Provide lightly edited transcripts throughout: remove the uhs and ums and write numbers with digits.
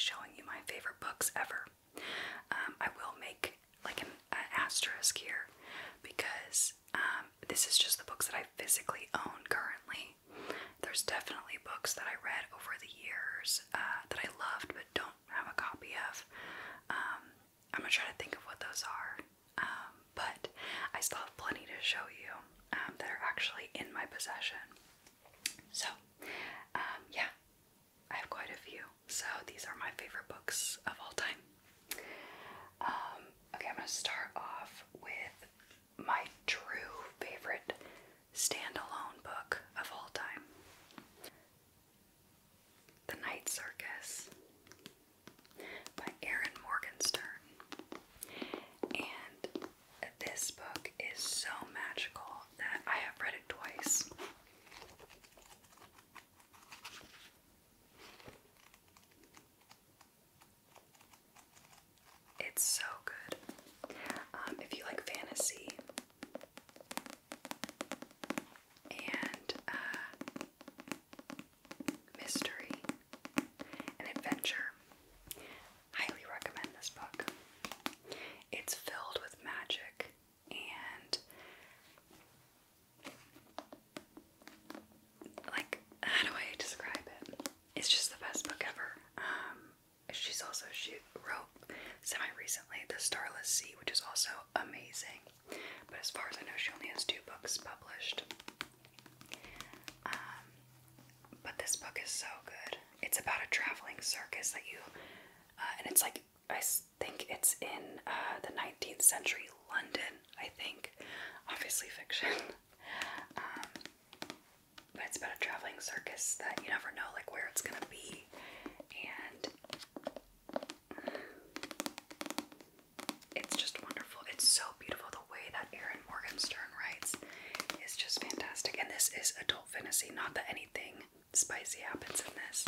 showing you my favorite books ever. I will make like an asterisk here because this is just the books that I physically own currently. There's definitely books that I read over the years that I loved but don't have a copy of. I'm gonna try to think of what those are, but I still have plenty to show you that are actually in my possession. So, yeah, I have quite a few. So these are my favorite books of all time. Okay, I'm gonna start off with my true favorite standalone book of all time. The Night Circus by Erin Morgenstern. And this book is so magical that I have read it twice. It's so good. If you like fantasy and mystery and adventure, highly recommend this book. It's filled with magic and like, how do I describe it? It's just the best book ever. She wrote semi-recently The Starless Sea, which is also amazing. But as far as I know, she only has 2 books published. But this book is so good. It's about a traveling circus that you, and it's like, I think it's in the 19th century London, I think. Obviously fiction. But it's about a traveling circus that you never know like where it's gonna be. And it's just wonderful. It's so beautiful. The way that Erin Morgenstern writes is just fantastic. And this is adult fantasy, not that anything spicy happens in this.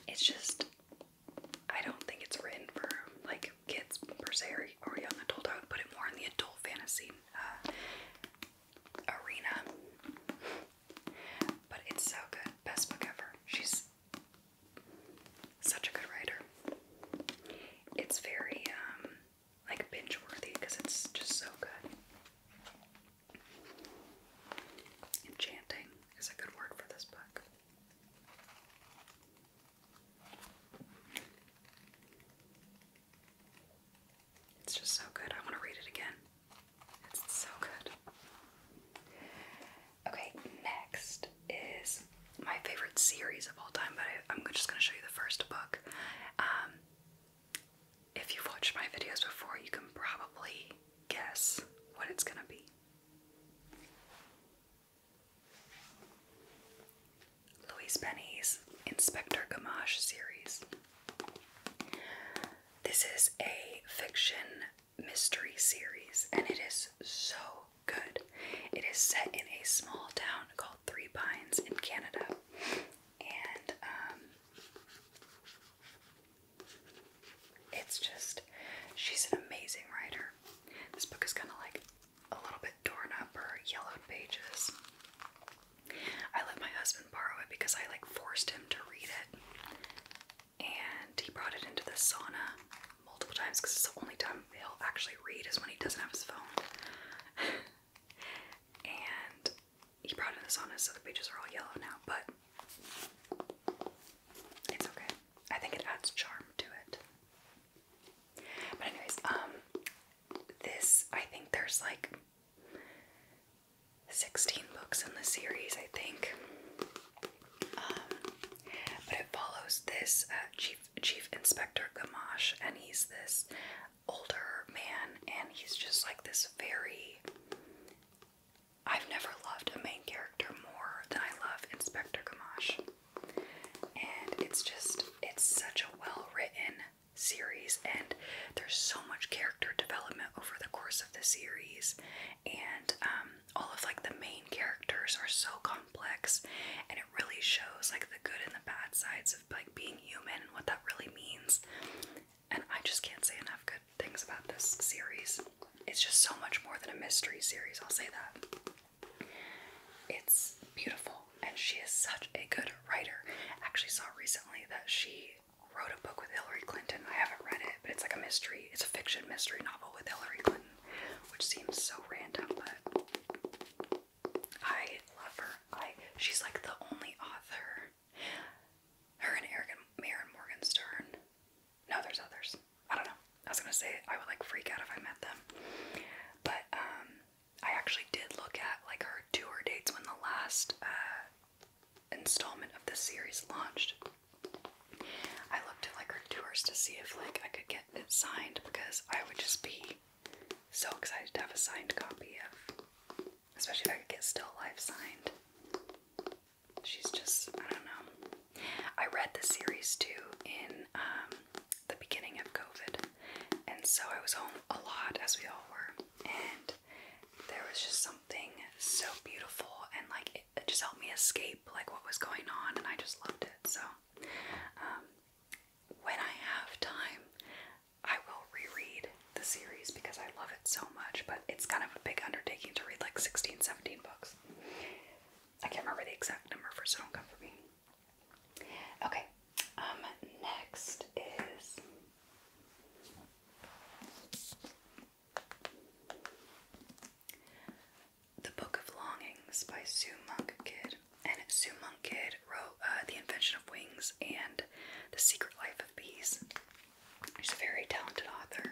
It's just, I don't think it's written for like kids per se or young adult. I would put it more in the adult fantasy arena. But it's so good. Best book ever. She's such a good writer. It's very like binge worthy because it's just so good. Enchanting is a good word for this book. It's just so good. I want to read it again. It's so good. Okay, next is my favorite series of all time, but I'm just going to show you the first book. If you've watched my videos before, you can probably guess what it's going to be. Louise Penny's Inspector Gamache series. This is a fiction mystery series, and it is so good. It is set in a small town called Three Pines in Canada, and it's just, she's an amazing writer. This book is kind of like a little bit torn up or yellowed pages. I let my husband borrow it because I like forced him to read it, and he brought it into the sauna multiple times because it's the only time he'll actually read is when he doesn't have his phone. And he brought it in the sauna, so the pages are all yellow now, but it's okay. I think it adds charm to it. But anyways, this, I think there's like 16 books in the series, I think. But it follows this Chief Inspector Gamache, and he's this older man, and he's just like this very... I've never loved a main character more than I love Inspector Gamache. And it's such a well-written series, and there's so much character development over the course of the series, and all of like the main characters are so complex, and it really shows like the good and the bad sides of like being human and what that really means. And I just can't say enough good things about this series. It's just so much more than a mystery series, I'll say that. It's beautiful and and she is such a good writer. Actually saw recently that she wrote a book with Hillary Clinton. I haven't read it, but it's like a mystery. It's a fiction mystery novel with Hillary Clinton, which seems so random, but I love her. She's like the only author. Her and Maren Morgenstern. No, there's others. I don't know. I was gonna say I would like freak out if I met them, but I actually did look at like her tour dates when the last installment of the series launched. I looked at like her tours to see if like I could get it signed, because I would just be so excited to have a signed copy of, especially if I could get Still Life signed. She's just, I don't know. I read the series too in the beginning of COVID, and so I was home a lot, as we all were, and there was just something so beautiful, and like it just helped me escape like what was going on, and I just loved it. So when I have time, I will reread the series because I love it so much, but it's kind of a big undertaking to read like 16, 17 books. I can't remember the exact number, so don't come for me. Okay, next is The Book of Longings by Sue Monk Kidd. And Sue Monk Kidd wrote The Invention of Wings and The Secret Life of Bees. She's a very talented author.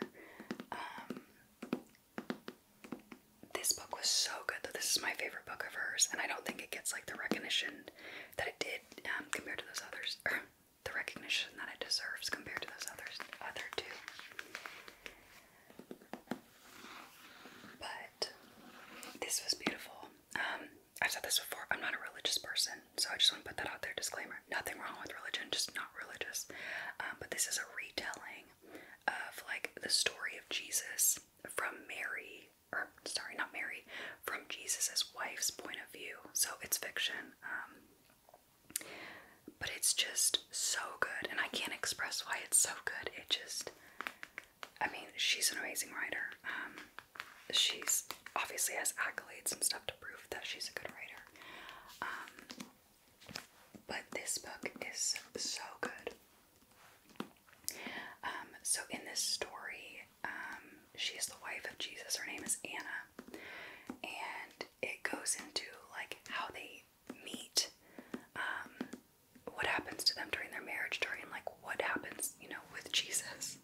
This book was so good, though. This is my favorite book of hers, and I don't think it gets like the recognition that it did compared to those others, or the recognition that it deserves compared to those other two. But this was beautiful. I've said this before, I'm not a religious person, so I just want to put that out there, disclaimer. Nothing wrong with religion, just not religious. But this is a retelling of like the story of Jesus from from Jesus's wife's point of view. So it's fiction, but it's just so good, and I can't express why it's so good. I mean, she's an amazing writer. She's obviously has accolades and stuff to prove that she's a good writer. But this book is so good. So in this story, she is the wife of Jesus. Her name is Anna, and it goes into like how they meet, what happens to them during their marriage, during like what happens, with Jesus.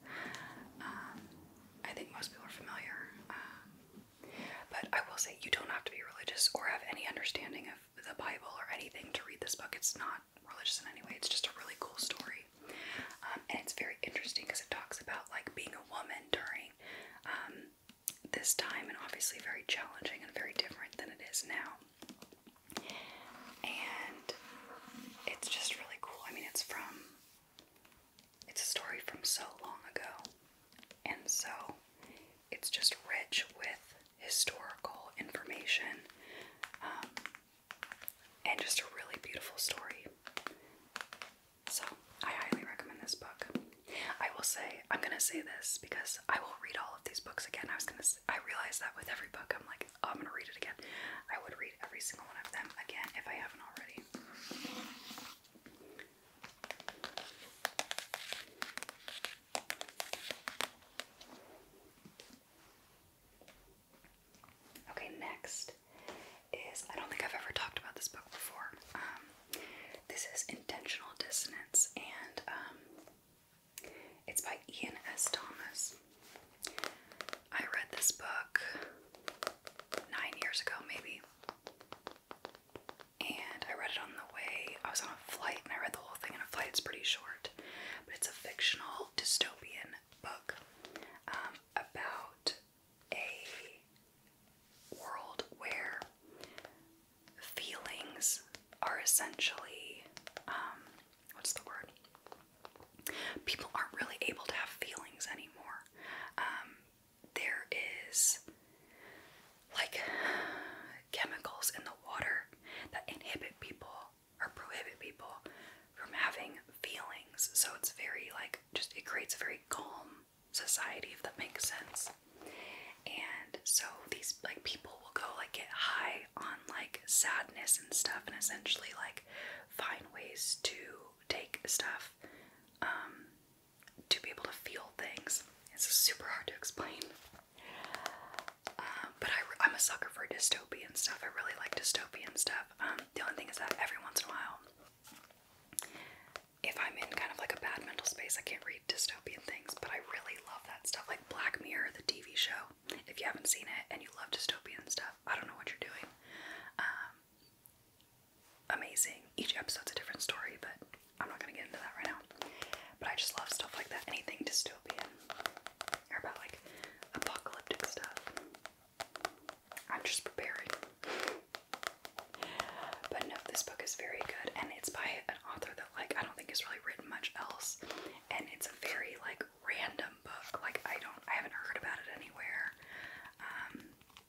I think most people are familiar, but I will say you don't have to be religious or have any understanding of the Bible or anything to read this book. It's not religious in any way. It's just a really cool story. And it's very interesting because it talks about like being a woman during this time, and obviously very challenging and very different than it is now. And it's just really cool. I mean, it's a story from so long ago, and so it's just rich with historical information, and just a really beautiful story. So I highly recommend this book. I will say, I'm gonna say this because I will read all of these books again. I realize that with every book, I'm like, oh, I'm gonna read it again. I would read every single one of them again if I haven't already. Okay, next is, I don't think I've ever talked about this book before. This is Intentional Dissonance, and it's by Ian S. Thomas. I read this book 9 years ago, maybe, and I read it on the way. I was on a flight, and I read the whole thing on a flight. It's pretty short, but it's a fictional dystopian book about a world where feelings are essentially, what's the word? People aren't really able to have feelings anymore. There is like chemicals in the water that inhibit people or prohibit people from having feelings. So it's very like, it creates a very calm society, if that makes sense. And so these like people will go like get high on like sadness medicine stuff and essentially like find ways to take stuff to be able to feel things. It's super hard to explain. But I'm a sucker for dystopian stuff. I really like dystopian stuff. The only thing is that every once in a while, if I'm in kind of like a bad mental space, I can't read dystopian things, but I really love that stuff. Like Black Mirror, the TV show. If you haven't seen it and you love dystopian stuff, I don't know what you're doing. Amazing. Each episode's a different story, but I'm not going to get into that right now. But I just love stuff like that. Anything dystopian or about like apocalyptic stuff. I'm just preparing. But no, this book is very good, and it's by an author that like I don't think has really written much else, and it's a very like random book. Like I haven't heard about it anywhere.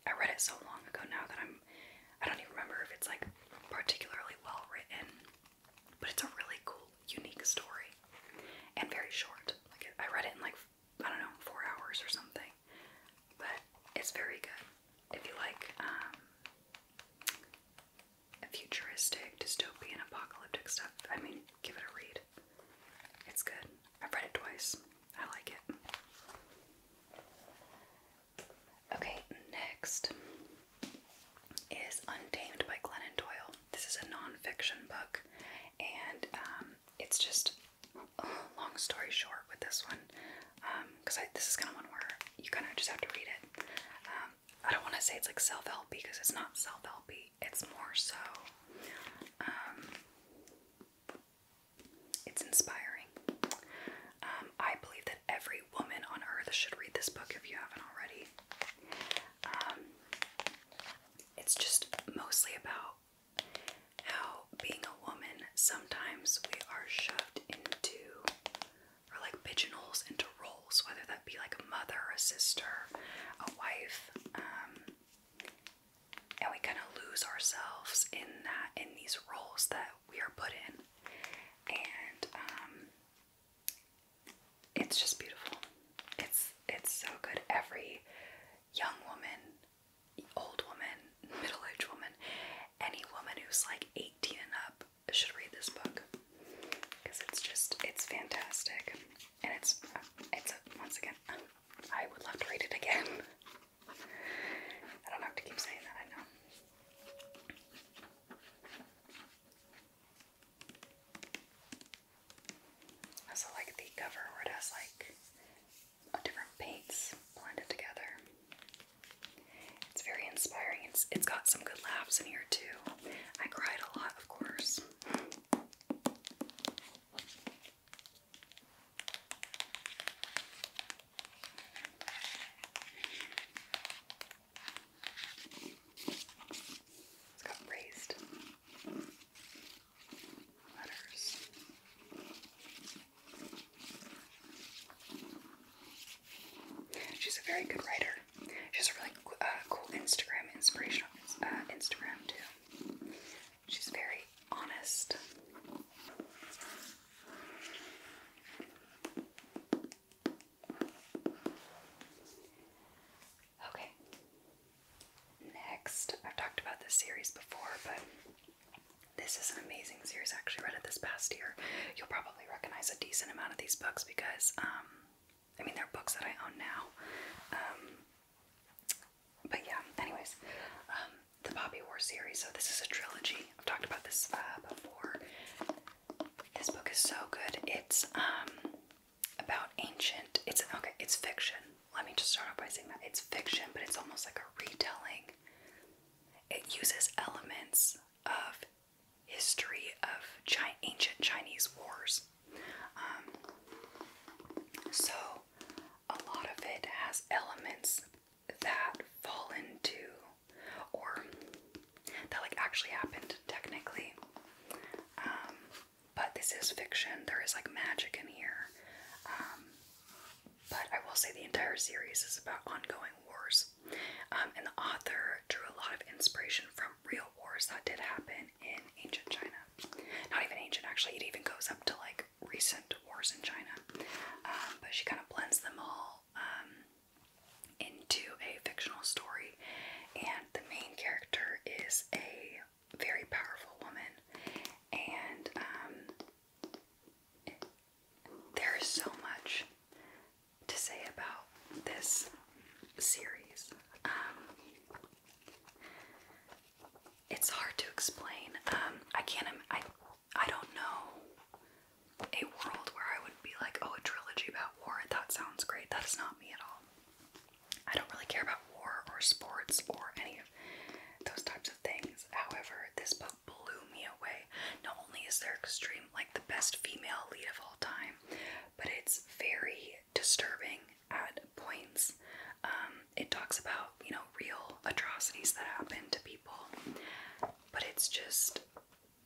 I read it so long ago now that I don't even remember if it's like particularly well written, but it's a really cool, unique story, and very short. Like I read it in like, I don't know, 4 hours or something, but it's very good. If you like futuristic, dystopian, apocalyptic stuff, I mean, give it a read. It's good. I've read it twice. I like it. Okay, next is Untamed by Glennon Doyle. This is a nonfiction book, and it's just, long story short with this one, because this is kind of one where you kind of just have to read it. I don't want to say it's like self-helpy because it's not self-helpy. It's more so, it's inspiring. I believe that every woman on earth should read this book if you haven't already. It's just mostly about how being a woman, sometimes we are shoved into, or like pigeonholes into roles, whether that be like a mother, a sister, a wife, and we kind of lose ourselves in these roles that we are put in, and it's just beautiful. It's so good. Every young woman, old woman, middle-aged woman, any woman who's like 18 and up should read this book, because it's fantastic, and it's once again, I would love to read it again. I don't have to keep saying that, I know. I also like the cover where it has like different paints blended together. It's very inspiring. It's got some good laughs in here too. I cried a lot, of course. It's got raised letters. She's a very good writer. She has a really cool inspirational Instagram too. She's very honest. Okay. Next, I've talked about this series before, but this is an amazing series. I actually read it this past year. You'll probably recognize a decent amount of these books because, I mean, they're books that I own now. But yeah, anyways, the Poppy War series. So this is a trilogy. I've talked about this before. This book is so good. It's about ancient. It's fiction. Let me just start off by saying that it's fiction, but it's almost like a retelling. It uses elements of history of ancient Chinese wars. So a lot of it has elements that fall into, or that like actually happened technically. But this is fiction. There is like magic in here. But I will say the entire series is about ongoing wars. And the author drew a lot of inspiration from real wars that did happen in ancient China. Not even ancient, actually. It even goes up to like recent wars in China. But she kind of blends them all into a fictional story. And the main character is a very powerful this series. It's hard to explain. I don't know a world where I would be like, oh, a trilogy about war, that sounds great. That is not me at all. I don't really care about war or sports or any of those types of things. However, this book blew me away. Not only is there extreme, like the best female lead of all time, but it's very disturbing at points. It talks about, you know, real atrocities that happen to people, but it's just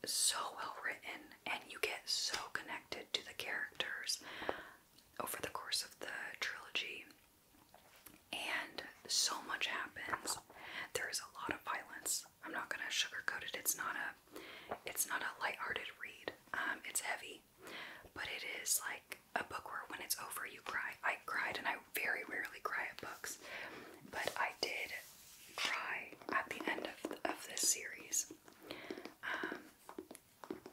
so well written, and you get so connected to the characters over the course of the trilogy, and so much happens. There is a lot of violence. I'm not gonna sugarcoat it. It's not a lighthearted read. It's heavy, but it is like a book where when it's over you cry. I cried, and I very rarely cry at books, but I did cry at the end of this series.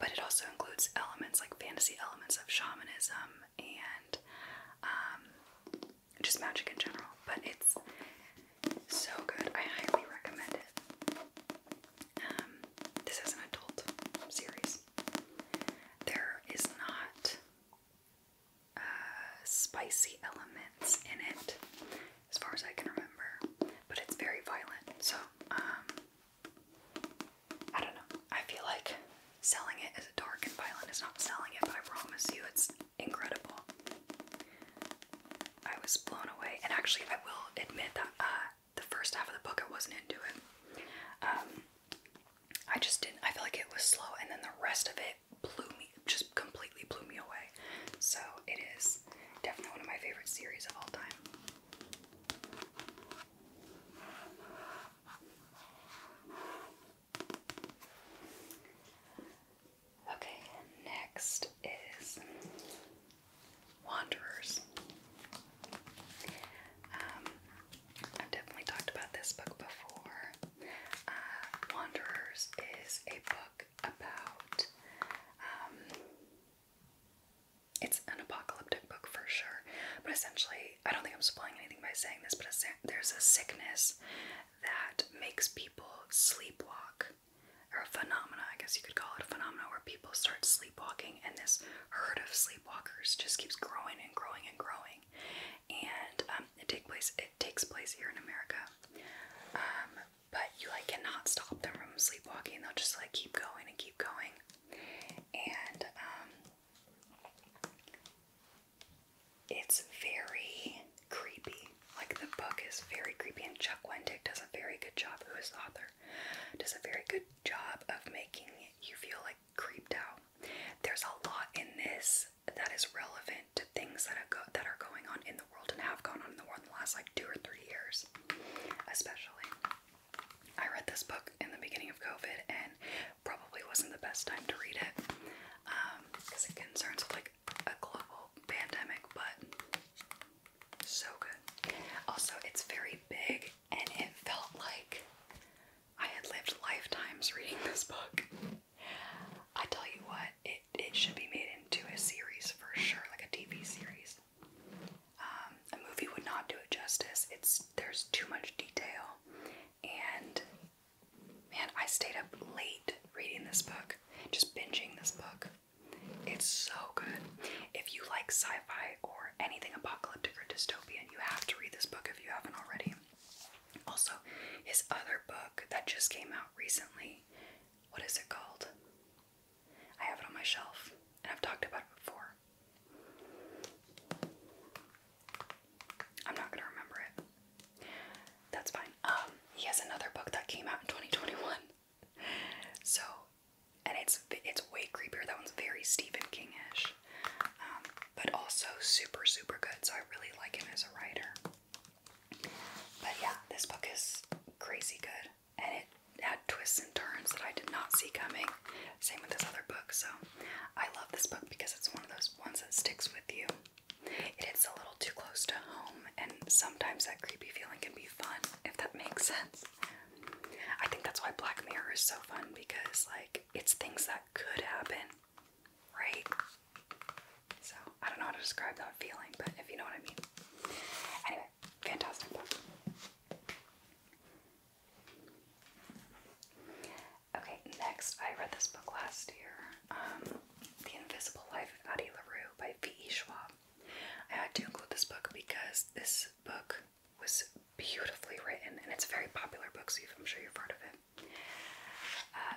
But it also includes elements like fantasy elements of shamanism and just magic in general. But it's so good. I highly recommend it. This is an adult series. There is not spicy elements in it, as far as I can remember, but it's very violent. So, I don't know. I feel like selling it as dark and violent is not selling it, but I promise you it's incredible. I was blown away, and actually I will admit that the first half of the book I wasn't into it. I feel like it was slow, and then the rest of it just completely blew me away. So it is definitely one of my favorite series of all time. Okay, next is Wanderers. I've definitely talked about this book before. Wanderers is a book about, it's an apocalyptic book for sure, but essentially, I don't think I'm spoiling anything by saying this, but there's a sickness that makes people sleepwalk, or a phenomena, I guess you could call it a phenomena, where people start sleepwalking, and this herd of sleepwalkers just keeps growing and growing and growing, and it takes place here in America, but you like cannot stop them from sleepwalking. They'll just like keep going and keep going, and it's very creepy. Like, the book is very creepy, and Chuck Wendig does a very good job, who is the author, does a very good job of making you feel like creeped out. There's a lot in this that is relevant to things that are going on in the world and have gone on in the world in the last like 2 or 3 years, especially. I read this book in the beginning of COVID, and probably wasn't the best time to read it, because it concerns like a global pandemic, but so good. Also, it's very big, and it felt like I had lived lifetimes reading this book. I tell you what, it should be made into a series for sure, like a TV series. A movie would not do it justice. There's too much detail, and man, I stayed up late reading this book, just binging this book. It's so good. If you like sci-fi or anything apocalyptic or dystopian, you have to read this book if you haven't already. Also, his other book that just came out recently, what is it called? I have it on my shelf, and I've talked about it before. I'm not gonna remember it. That's fine. He has another book that came out in 2021. So, and it's way creepier. That one's very Stephen King-ish, but also super, super good. So I really like him as a writer. But yeah, this book is crazy good, and it had twists and turns that I did not see coming. Same with this other book. So I love this book because it's one of those ones that sticks with you. It hits a little too close to home, and sometimes that creepy feeling can be fun, if that makes sense. I think that's why Black Mirror is so fun, because like it's things that could happen, right? So I don't know how to describe that feeling, but if you know what I mean. Anyway, books. I'm sure you've heard of it.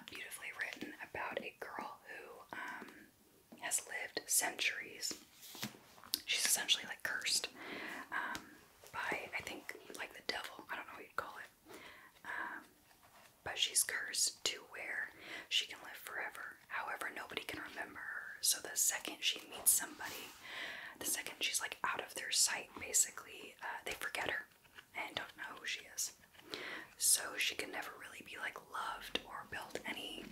Beautifully written about a girl who has lived centuries. She's essentially like cursed by, I think, like the devil. I don't know what you'd call it. But she's cursed to where she can live forever. However, nobody can remember her. So the second she meets somebody, the second she's like out of their sight, basically, they forget her and don't know who she is. So she can never really be like loved or build any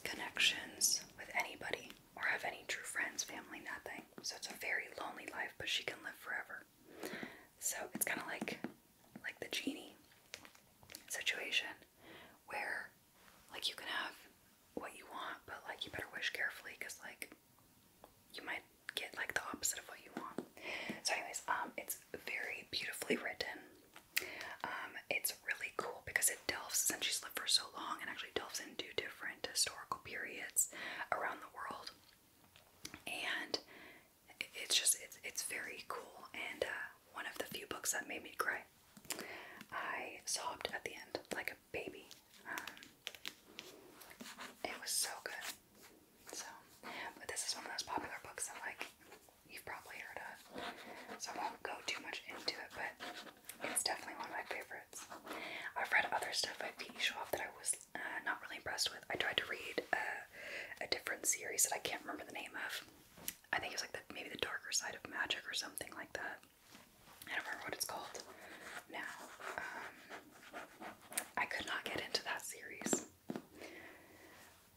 connections with anybody or have any true friends, family, nothing. So it's a very lonely life, but she can live forever. So it's kind of like the genie situation, where like you can have what you want, but like you better wish carefully, because like you might get like the opposite of what you want. So anyways, it's very beautifully written. It's really cool because it delves, since she's lived for so long, and actually delves into different historical periods around the world, and it's very cool, and one of the few books that made me cry. I sobbed at the end like a baby. It was so good. So, but this is one of those popular books that like you've probably heard of, so I won't go too much into it, but it's definitely one of my favorites. I've read other stuff by P.E. Schwab that I was not really impressed with. I tried to read a different series that I can't remember the name of. I think it was like maybe the darker side of magic or something like that. I don't remember what it's called now. I could not get into that series,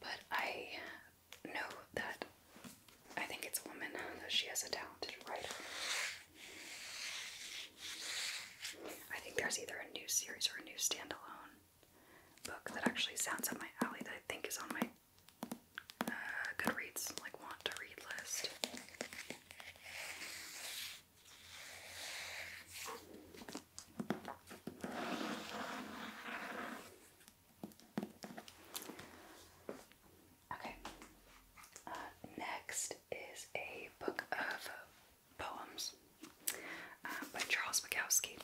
but I know that I think it's a woman that she has a talented writer. I think there's either a new series or a new standalone book that actually sounds up my alley that I think is on my Goodreads, like want to read list. Okay. Next is a book of poems by Charles Bukowski.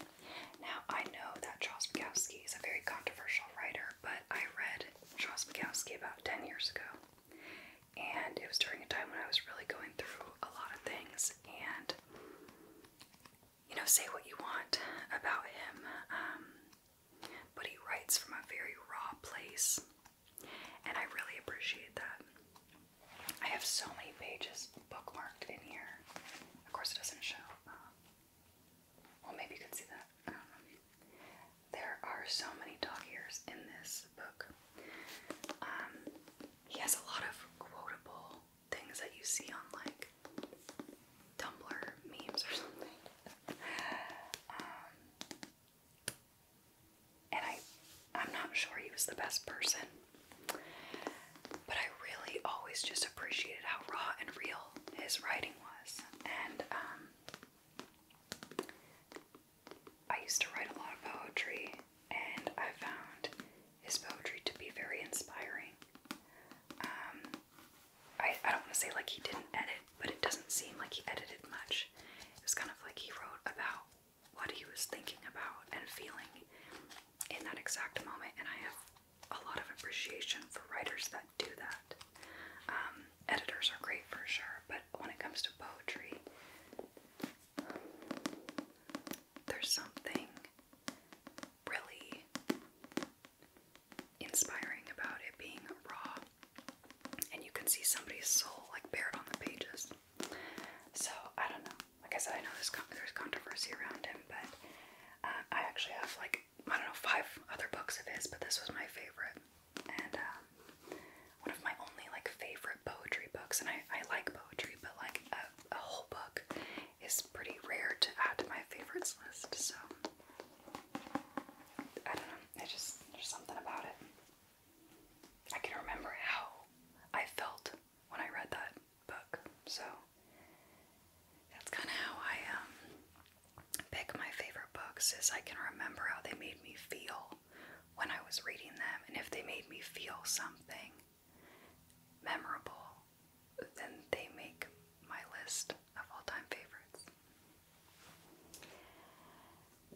Now, I know that Charles Bukowski is a very controversial writer, but I read Charles Bukowski about 10 years ago, and it was during a time when I was really going through a lot of things, and, you know, say what you want about him, but he writes from a very raw place, and I really appreciate that. I have so many pages bookmarked in here. Of course, it doesn't show. Well, maybe you could see that. I don't know. There are so many dog ears in this book. He has a lot of quotable things that you see on like Tumblr memes or something. And I'm not sure he was the best person, but I really always just appreciated how raw and real his writing was. And I used to write a lot of poetry, and I found his poetry to be very inspiring. I don't want to say like he didn't edit, but it doesn't seem like he edited much. It was kind of like he wrote about what he was thinking about and feeling in that exact moment, and I have a lot of appreciation for writers that do that. Editors are great for sure, but when it comes to poetry, there's something really inspiring about it being raw, and you can see somebody's soul like bared on the pages. So I don't know. Like I said, I know there's controversy around him, but I actually have like, I don't know, 5 other books of his, but this was my favorite, and one of my only like favorite poetry books. And I like poetry, but like a whole book is pretty rare to add to my favorites list. So I don't know, there's something about it. I can remember how I felt when I read that book, so that's kind of how I pick my favorite books, is I can remember how they made me feel when I was reading them, and if they made me feel something memorable, then they make my list of all-time favorites.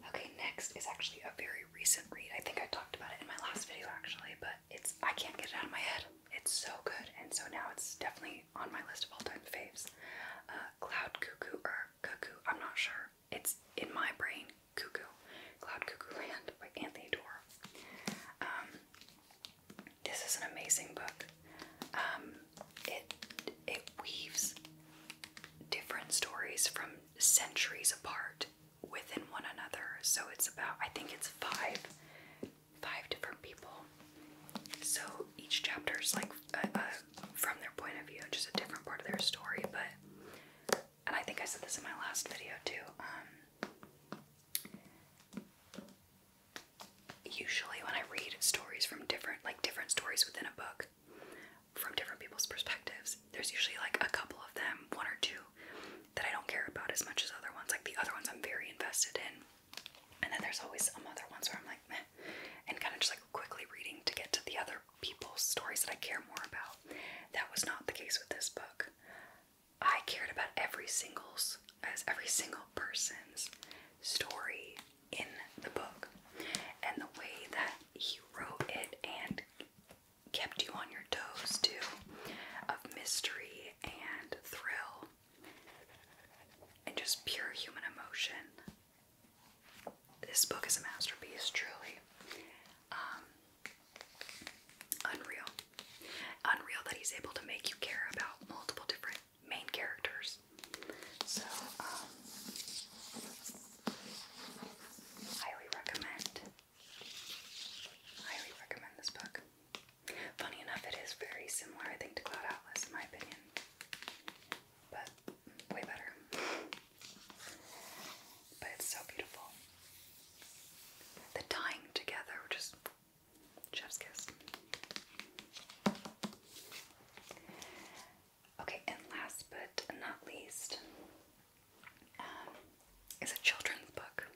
Okay, next next is actually a very recent read. I think I talked about it in my last video actually, but I can't get it out of my head. It's so good, and so now it's definitely on my list of all-time faves. Cloud Cuckoo, or Cuckoo, I'm not sure. It's in my brain, Cuckoo. Cloud Cuckoo Land by Anthony Doerr. This is an amazing book. It weaves different stories from centuries apart within one another. So it's about, I think it's five different people. So each chapter is like from their point of view, just a different part of their story. But, and I think I said this in my last video too. Usually when I read stories from different stories within a book, from different people's perspectives, there's usually like a couple of them, one or two, that I don't care about as much as other ones. Like the other ones I'm very invested in, and then there's always some other ones where I'm like meh, and kind of just like quickly reading to get to the other people's stories that I care more about. That was not the case with this book. I cared about every single person's story in the book, and the way that he wrote it and kept you on your toes too, of mystery and thrill and just pure human emotion. This book is a masterpiece, truly. Unreal that he's able to make you care about multiple different main characters. So, highly recommend this book. Funny enough, it is very similar, I think, to Cloud Atlas, in my opinion, but way better. But it's so beautiful. The tying together, just chef's kiss. Okay, and last but not least, is a children's book.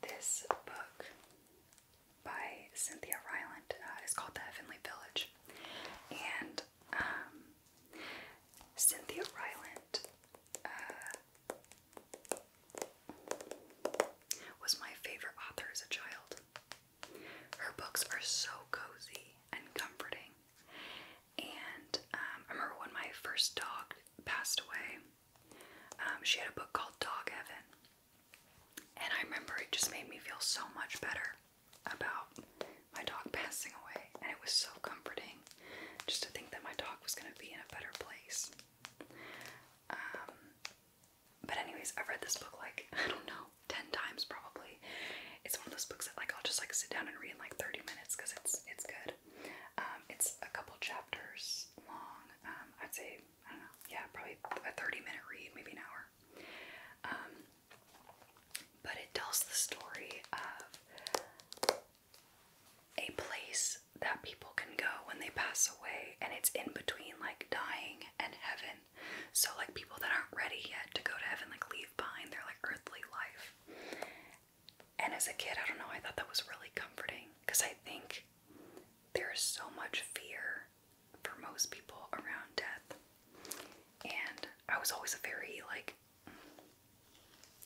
This book by Cynthia Rylant is called The Heavenly Village, and Cynthia Rylant was my favorite author as a child. Her books are so cozy and comforting, and I remember when my first dog passed away, she had a book called Dog Heaven, and I remember it just made me feel so much better about my dog passing away, and it was so comforting just to think that my dog was going to be in a better place. But anyways, I've read this book like, I don't know, 10 times probably. It's one of those books that like I'll just like sit down and read in like 30 minutes because it's good. It's a couple chapters long. I'd say, I don't know, yeah, probably a 30-minute read, maybe an hour. But it tells the story of a place that people can go when they pass away, and it's in between like dying and heaven. So like people that aren't ready yet to go to heaven like leave behind their like earthly life. And as a kid, I don't know, I thought that was really comforting, because I think there is so much fear for most people around death. And I was always a very like,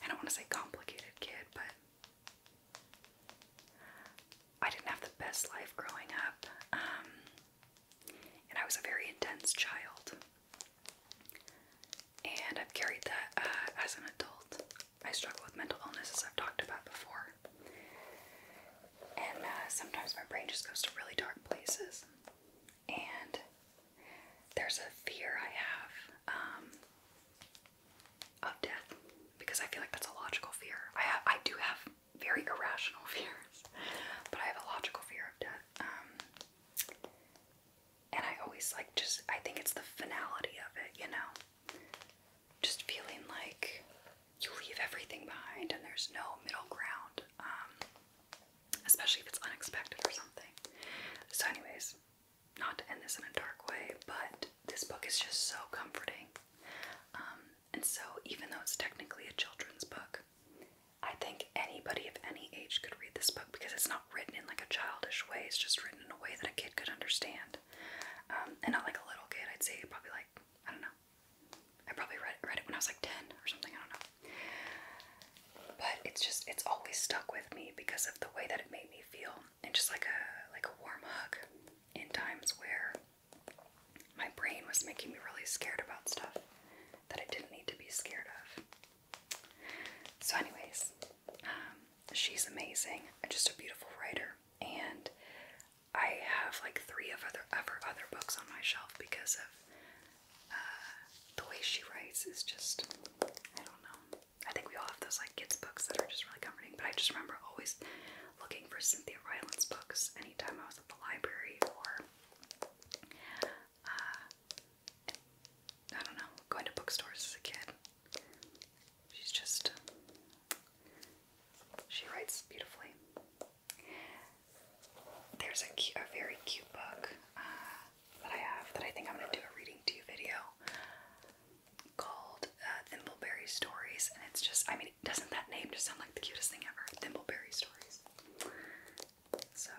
I don't want to say complicated kid, but I didn't have the best life growing up, and I was a very intense child, and I've carried that as an adult. I struggle with mental illness, as I've talked about before, and sometimes my brain just goes to really dark places, and there's a fear I have of death, because I feel like that's a logical fear. I do have very irrational fears, but I have a logical fear of death. And I always like I think it's the finality of it, you know? Just feeling like you leave everything behind and there's no middle ground, especially if it's unexpected or something. So anyways, not to end this in a dark way, but this book is just so comforting. And so even though it's technically a children's book, I think anybody of any age could read this book, because it's not written in like a childish way. It's just written in a way that a kid could understand, and not like a little kid. I'd say probably like, I don't know, I probably read it when I was like 10 or something, I don't know. it's always stuck with me because of the way that it made me feel, and just like a warm hug in times where my brain was making me really scared about stuff that I didn't need to be scared of. So anyways, she's amazing, just a beautiful writer, and I have like 3 of her other books on my shelf because of the way she writes is just, I don't know. I think we all have those like kids books that are just really comforting, but I just remember always looking for Cynthia Ryland's books anytime I was at the library, or I don't know, going to bookstores as a kid. She writes beautifully. There's a very cute book that I have that I think I'm going to do a reading to you video called Thimbleberry Stories, and it's just, I mean, doesn't that name just sound like the cutest thing ever? Thimbleberry Stories. So,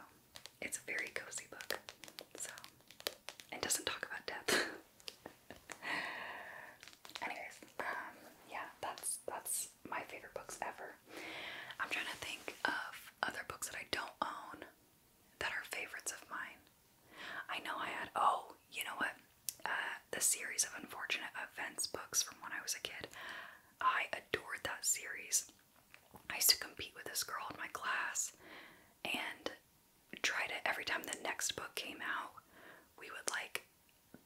it's a very cozy book. So, it doesn't talk about death. Anyways, yeah, that's my favorite books ever. I'm trying to think of other books that I don't own that are favorites of mine. I know I had, oh, you know what? The series of Unfortunate Events books from when I was a kid. I adored that series. I used to compete with this girl in my class and try to, every time the next book came out, we would like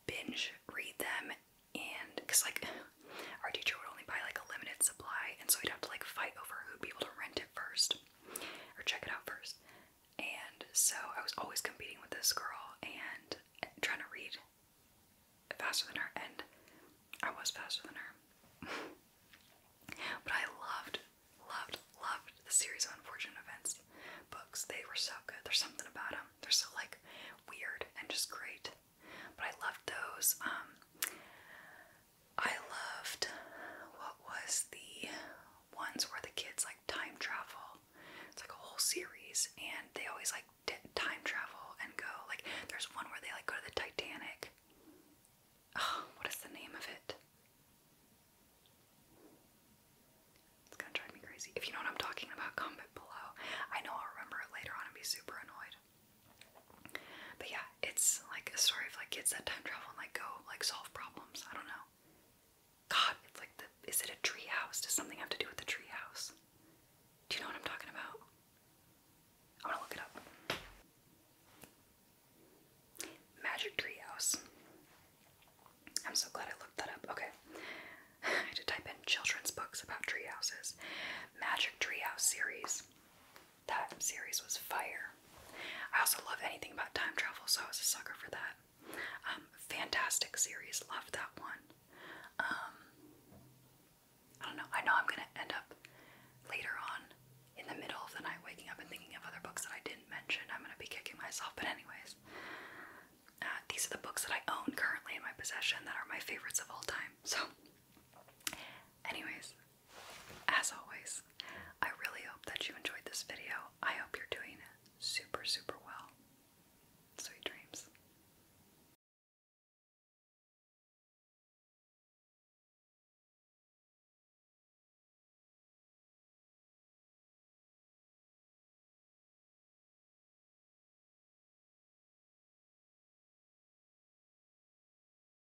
binge read them, and because like our teacher would only buy like a limited supply, and so we'd have to like fight over who'd be able to rent it first or check it out first. And so I was always competing with this girl and trying to read faster than her, and I was faster than her. But I loved the series of Unfortunate Events books. They were so good. There's something about them. They're so like weird and just great. But I loved those. I loved, what was the ones where the kids like time travel? It's like a whole series, and they always like time travel and go, like there's one where they like go to the Titanic. Oh, what is the name of it? It's gonna drive me crazy. If you know what I'm talking about, comment below. I know I'll remember it later on and be super annoyed. But yeah, it's like a story of like kids that time travel and like go like solve problems. I don't know. God, it's like is it a tree house? Does something have to do with the tree house? Do you know what I'm talking about? I'm gonna look it up. Magic Tree House. I'm so glad I looked that up. Okay. I had to type in children's books about tree houses. Magic Tree House series. That series was fire. I also love anything about time travel, so I was a sucker for that. Fantastic series. Loved that one. I don't know. I know I'm gonna